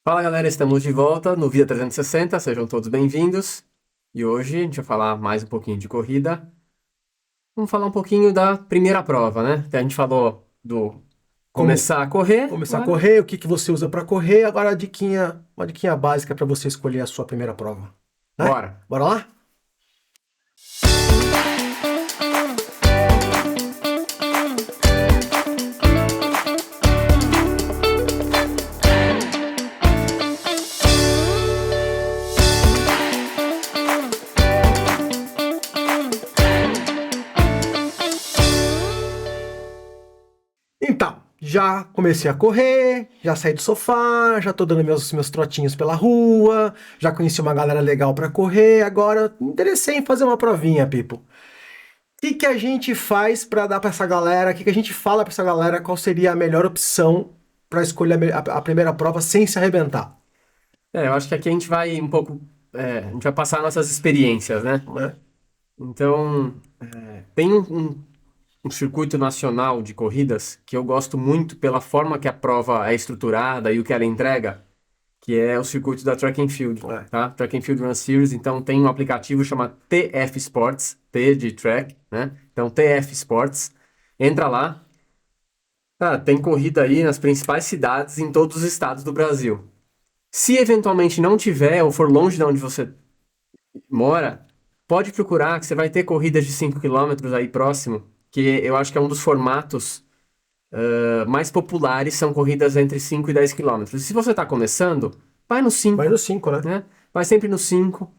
Fala galera, estamos de volta no Via 360, sejam todos bem-vindos. E hoje a gente vai falar mais um pouquinho de corrida. Vamos falar um pouquinho da primeira prova, né? A gente falou do Como começar a correr, começar a agora. correr, o que que você usa para correr. Agora uma diquinha básica para você escolher a sua primeira prova, né? Bora. Bora lá? Então, já comecei a correr, já saí do sofá, já tô dando meus trotinhos pela rua, já conheci uma galera legal para correr, agora me interessei em fazer uma provinha, Pipo. O que que a gente faz para dar para essa galera? O que que a gente fala para essa galera? Qual seria a melhor opção para escolher a primeira prova sem se arrebentar, Eu acho que aqui a gente vai um pouco. A gente vai passar nossas experiências, né? né? Então, tem um circuito nacional de corridas que eu gosto muito pela forma que a prova é estruturada e o que ela entrega, que é o circuito da Track and Field, É. tá? Track and Field Run Series, então tem um aplicativo chamado TF Sports, T de track, né? Então TF Sports, entra lá, tem corrida aí nas principais cidades em todos os estados do Brasil. Se eventualmente não tiver ou for longe de onde você mora, pode procurar que você vai ter corridas de 5 quilômetros aí próximo, que eu acho que é um dos formatos mais populares, são corridas entre 5 e 10 quilômetros. E se você está começando, vai no Vai 5, no 5, né? né? Vai sempre no 5.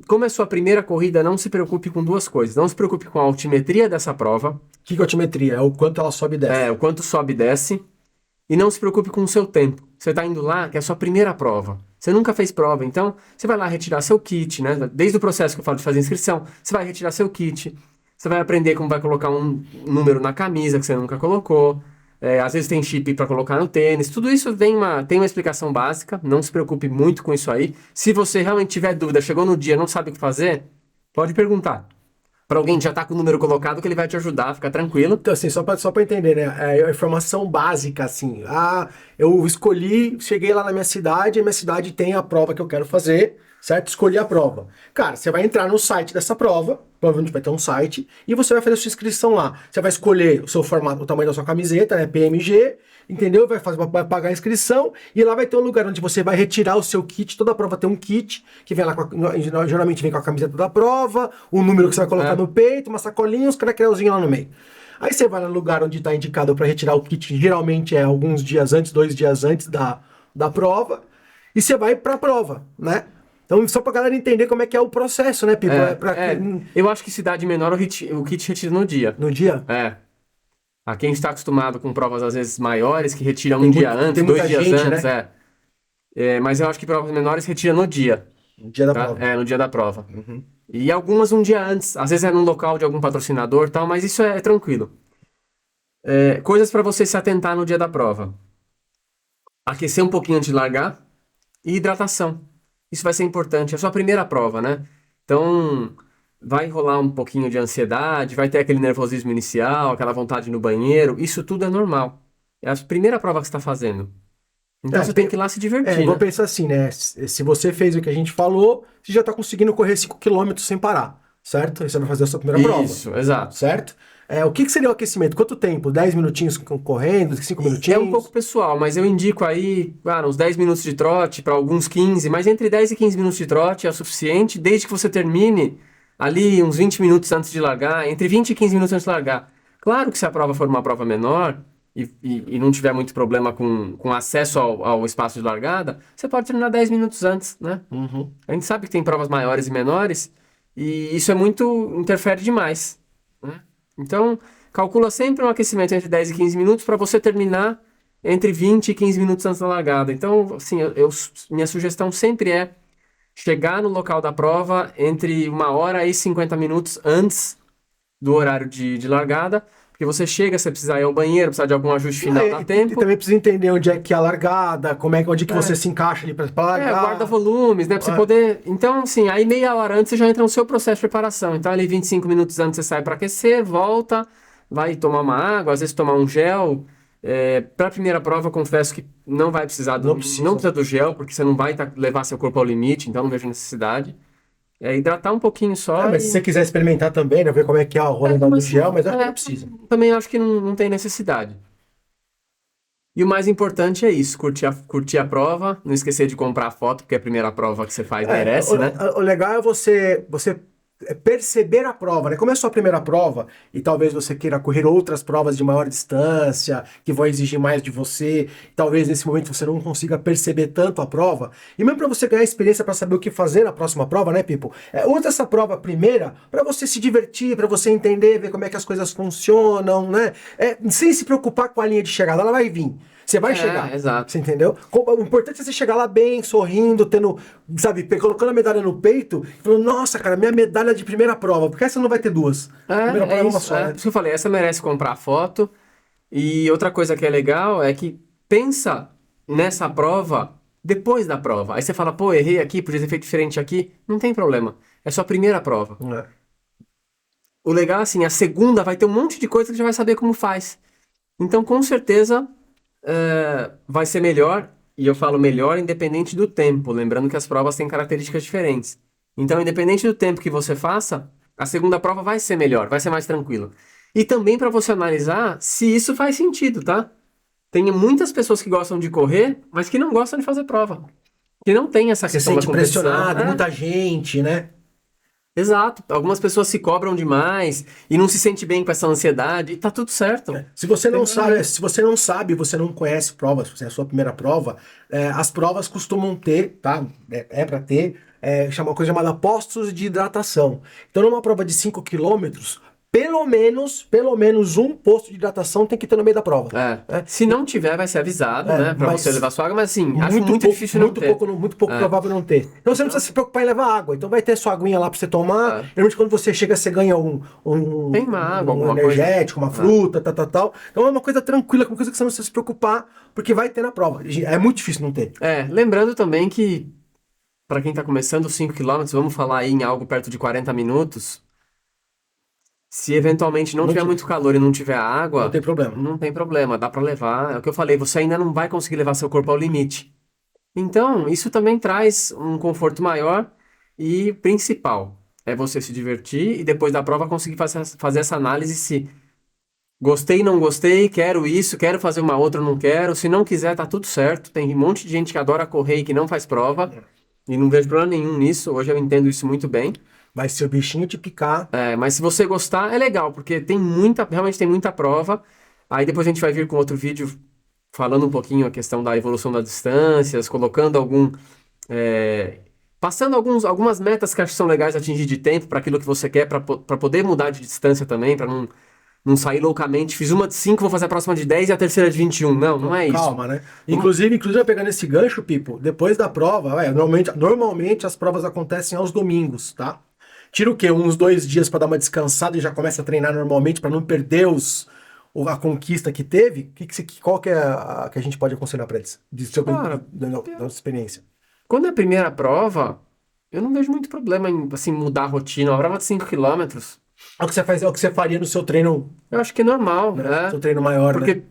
Como é sua primeira corrida, não se preocupe com duas coisas. Não se preocupe com a altimetria dessa prova, O que que é altimetria? É o quanto ela sobe e desce. o quanto sobe e desce, e não se preocupe com o seu tempo. Você está indo lá, que é a sua primeira prova. Você nunca fez prova, então você vai lá retirar seu kit, né? Desde o processo que eu falo de fazer inscrição, você vai retirar seu kit, você vai aprender como vai colocar um número na camisa que você nunca colocou. Às vezes tem chip para colocar no tênis. Tudo isso tem uma explicação básica. Não se preocupe muito com isso aí. Se você realmente tiver dúvida, chegou no dia, não sabe o que fazer, pode perguntar para alguém que já está com o número colocado que ele vai te ajudar, fica tranquilo. Então, assim, só pra entender, né? É a informação básica, assim. Ah, eu escolhi, cheguei lá na minha cidade, a minha cidade tem a prova que eu quero fazer, certo? Escolhi a prova. Cara, você vai entrar no site dessa prova, provavelmente vai ter um site, e você vai fazer a sua inscrição lá. Você vai escolher o seu formato, o tamanho da sua camiseta, né? PMG, entendeu? Vai pagar a inscrição, e lá vai ter um lugar onde você vai retirar o seu kit. Toda prova tem um kit, que vem lá, geralmente vem com a camiseta da prova, o número que você vai colocar É, no peito, uma sacolinha, uns craquelzinhos lá no meio. Aí você vai no lugar onde está indicado para retirar o kit, que geralmente é alguns dias antes, 2 dias antes da prova, e você vai para a prova, né? Então, só para a galera entender como é que é o processo, né, Pipo? É para eu acho que cidade menor o kit retira no dia. no dia É. Aqui a gente está acostumado com provas às vezes maiores que retiram tem, um dia tem antes, muita 2 dias gente, antes, né? Mas eu acho que provas menores retira no dia, No dia da tá? prova. No dia da prova. Uhum. E algumas um dia antes, às vezes é num local de algum patrocinador e tal, mas isso é tranquilo. Coisas para você se atentar no dia da prova. Aquecer um pouquinho antes de largar e hidratação. Isso vai ser importante. É a sua primeira prova, né? Então, vai rolar um pouquinho de ansiedade, vai ter aquele nervosismo inicial, aquela vontade no banheiro. Isso tudo é normal. É a primeira prova que você está fazendo. Então, É, você tem que ir lá se divertir, vou né? pensar assim, né? Se você fez o que a gente falou, você já está conseguindo correr 5 quilômetros sem parar, certo? Aí você vai fazer a sua primeira prova, Isso, exato. certo? O que que seria o aquecimento? Quanto tempo? 10 minutinhos correndo, 5 É um pouco minutinhos? pessoal, mas eu indico aí, uns 10 minutos de trote, para alguns 15, mas entre 10 e 15 minutos de trote é o suficiente, desde que você termine ali uns 20 minutos antes de largar, entre 20 e 15 minutos antes de largar. Claro que se a prova for uma prova menor e não tiver muito problema com acesso ao espaço de largada, você pode terminar 10 minutos antes, né? Uhum. A gente sabe que tem provas maiores e menores, e isso é muito, interfere demais, né? Então, calcula sempre um aquecimento entre 10 e 15 minutos para você terminar entre 20 e 15 minutos antes da largada. Então, assim, minha sugestão sempre é chegar no local da prova entre 1 hora e 50 minutos antes do horário de largada, porque você chega, você precisar ir ao banheiro, precisar de algum ajuste final, dá E tempo. também precisa entender onde é que é a largada, onde que você se encaixa ali para Guarda largar. volumes, né? Pra você É, poder. Então, assim, aí meia hora antes você já entra no seu processo de preparação. Então, ali 25 minutos antes você sai para aquecer, volta, vai tomar uma água, às vezes tomar um gel. Para a primeira prova, eu confesso que não vai precisar Não precisa. não precisa do gel, porque você não vai levar seu corpo ao limite, então não vejo necessidade. Hidratar um pouquinho só. Mas se você quiser experimentar também, né? Ver como é que é o rolê do gel, mas acho que não precisa. Também acho que não tem necessidade. E o mais importante é isso, curtir a prova, não esquecer de comprar a foto, porque a primeira prova que você faz merece, né? O legal é você perceber a prova, né? Como é a sua primeira prova, e talvez você queira correr outras provas de maior distância, que vão exigir mais de você, talvez nesse momento você não consiga perceber tanto a prova, e mesmo para você ganhar experiência para saber o que fazer na próxima prova, né, Pipo? Usa essa prova primeira para você se divertir, para você entender, ver como é que as coisas funcionam, né? Sem se preocupar com a linha de chegada, ela vai vir. Você vai chegar. Exato. Você entendeu? O importante é você chegar lá bem, sorrindo, tendo, sabe, colocando a medalha no peito e falando, nossa, cara, minha medalha de primeira prova, porque essa não vai ter duas. Primeira prova é uma só, né? Por isso que eu falei, essa merece comprar a foto. E outra coisa que é legal é que pensa nessa prova depois da prova. Aí você fala, pô, errei aqui, podia ter feito diferente aqui. Não tem problema. É só a primeira prova. O legal, assim, a segunda vai ter um monte de coisa que você já vai saber como faz. Então, com certeza, vai ser melhor, e eu falo melhor independente do tempo, lembrando que as provas têm características diferentes. Então, independente do tempo que você faça, a segunda prova vai ser melhor, vai ser mais tranquila. E também para você analisar se isso faz sentido, tá? Tem muitas pessoas que gostam de correr, mas que não gostam de fazer prova. Que não tem essa Você questão da sente competição. pressionado, muita gente, né? Exato. Algumas pessoas se cobram demais e não se sente bem com essa ansiedade e tá tudo certo. Se você não sabe, você não conhece provas, se é a sua primeira prova, as provas costumam ter, tá? Para ter, uma coisa chamada postos de hidratação. Então, numa prova de 5 quilômetros, pelo menos um posto de hidratação tem que ter no meio da prova. Se não tiver, vai ser avisado, né? Pra você levar sua água, mas assim, acho muito pouco, difícil não ter. Muito pouco provável não ter. Então você não precisa se preocupar em levar água. Então vai ter sua aguinha lá pra você tomar. Geralmente quando você chega, você ganha Tem uma água, um energético, uma fruta, tal. Então é uma coisa tranquila, uma coisa que você não precisa se preocupar, porque vai ter na prova. É muito difícil não ter. Lembrando também que, pra quem tá começando 5 km, vamos falar aí em algo perto de 40 minutos. Se eventualmente não tiver muito calor e não tiver água, não tem problema. Não tem problema, dá pra levar. É o que eu falei, você ainda não vai conseguir levar seu corpo ao limite. Então, isso também traz um conforto maior e principal é você se divertir e depois da prova conseguir fazer essa análise se gostei, não gostei, quero isso, quero fazer uma outra, não quero. Se não quiser, tá tudo certo. Tem um monte de gente que adora correr e que não faz prova e não vejo problema nenhum nisso. Hoje eu entendo isso muito bem. Mas se o bichinho te picar... Mas se você gostar, é legal, porque realmente tem muita prova. Aí depois a gente vai vir com outro vídeo falando um pouquinho a questão da evolução das distâncias, colocando passando algumas metas que acho que são legais de atingir de tempo para aquilo que você quer, para poder mudar de distância também, para não sair loucamente. Fiz uma de 5, vou fazer a próxima de 10 e a terceira de 21. Não é isso. Calma, né? Inclusive pegando esse gancho, Pipo, depois da prova, normalmente as provas acontecem aos domingos, tá? Tira o quê? Uns 2 dias para dar uma descansada e já começa a treinar normalmente para não perder a conquista que teve. Qual que é a que a gente pode aconselhar para eles? Da experiência. Quando é a primeira prova, eu não vejo muito problema em assim, mudar a rotina. Uma prova de 5 km. É o que você faria no seu treino. Eu acho que é normal, né? Seu treino maior, porque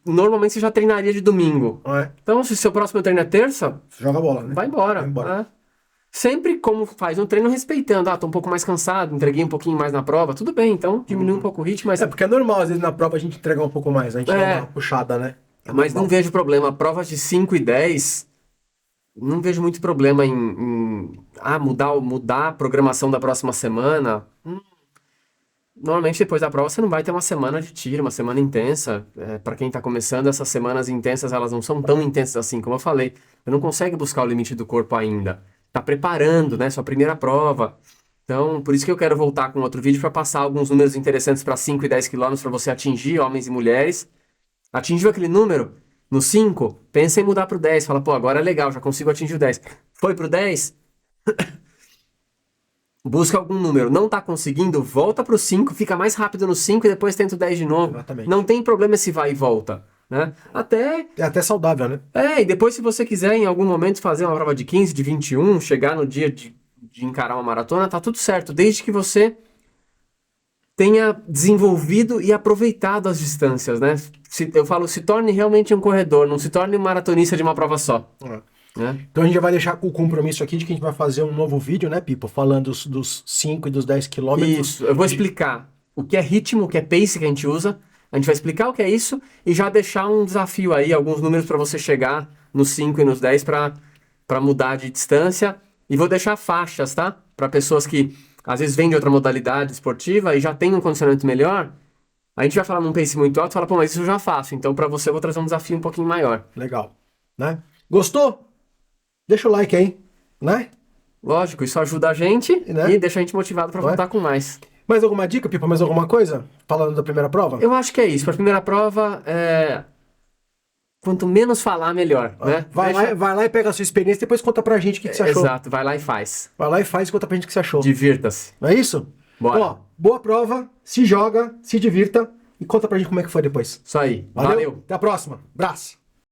normalmente você já treinaria de domingo. Então, se seu próximo treino é terça, joga a bola, né? Vai embora. Sempre como faz um treino respeitando. Tô um pouco mais cansado, entreguei um pouquinho mais na prova. Tudo bem, então diminui um pouco o ritmo. Mas... porque é normal, às vezes na prova a gente entregar um pouco mais. A gente dá uma puxada, né? Mas não vejo problema. Provas de 5 e 10, não vejo muito problema em mudar a programação da próxima semana. Normalmente depois da prova você não vai ter uma semana de tiro, uma semana intensa. Para quem tá começando, essas semanas intensas, elas não são tão intensas assim, como eu falei. Você não consegue buscar o limite do corpo ainda. Tá preparando, né? Sua primeira prova. Então, por isso que eu quero voltar com outro vídeo para passar alguns números interessantes para 5 e 10 quilômetros para você atingir homens e mulheres. Atingiu aquele número? No 5, pensa em mudar pro 10. Fala, pô, agora é legal, já consigo atingir o 10. Foi pro 10? Busca algum número. Não tá conseguindo? Volta pro 5, fica mais rápido no 5 e depois tenta o 10 de novo. Exatamente. Não tem problema se vai e volta. Né? É até saudável, né? E depois se você quiser em algum momento fazer uma prova de 15, de 21, chegar no dia de encarar uma maratona, tá tudo certo, desde que você tenha desenvolvido e aproveitado as distâncias, né? eu falo, se torne realmente um corredor, não se torne um maratonista de uma prova só. Né? Então a gente já vai deixar com o compromisso aqui de que a gente vai fazer um novo vídeo, né, Pipo? Falando dos 5 e dos 10 quilômetros. Isso, eu vou explicar o que é ritmo, o que é pace que a gente usa. A gente vai explicar o que é isso e já deixar um desafio aí, alguns números para você chegar nos 5 e nos 10 para mudar de distância. E vou deixar faixas, tá? Para pessoas que às vezes vêm de outra modalidade esportiva e já tem um condicionamento melhor. A gente vai falar num pace muito alto e fala, pô, mas isso eu já faço. Então para você eu vou trazer um desafio um pouquinho maior. Legal, né? Gostou? Deixa o like aí, né? Lógico, isso ajuda a gente, né? E deixa a gente motivado para voltar com mais. Mais alguma dica, Pipa? Mais alguma coisa? Falando da primeira prova? Eu acho que é isso. Para a primeira prova, quanto menos falar, melhor. Né? Vai lá e pega a sua experiência e depois conta pra gente o que você achou. Exato, vai lá e faz. Vai lá e faz e conta pra gente o que você achou. Divirta-se. Não é isso? Bora. Ó, boa prova, se joga, se divirta e conta pra gente como é que foi depois. Isso aí. Valeu. Até a próxima. Abraço.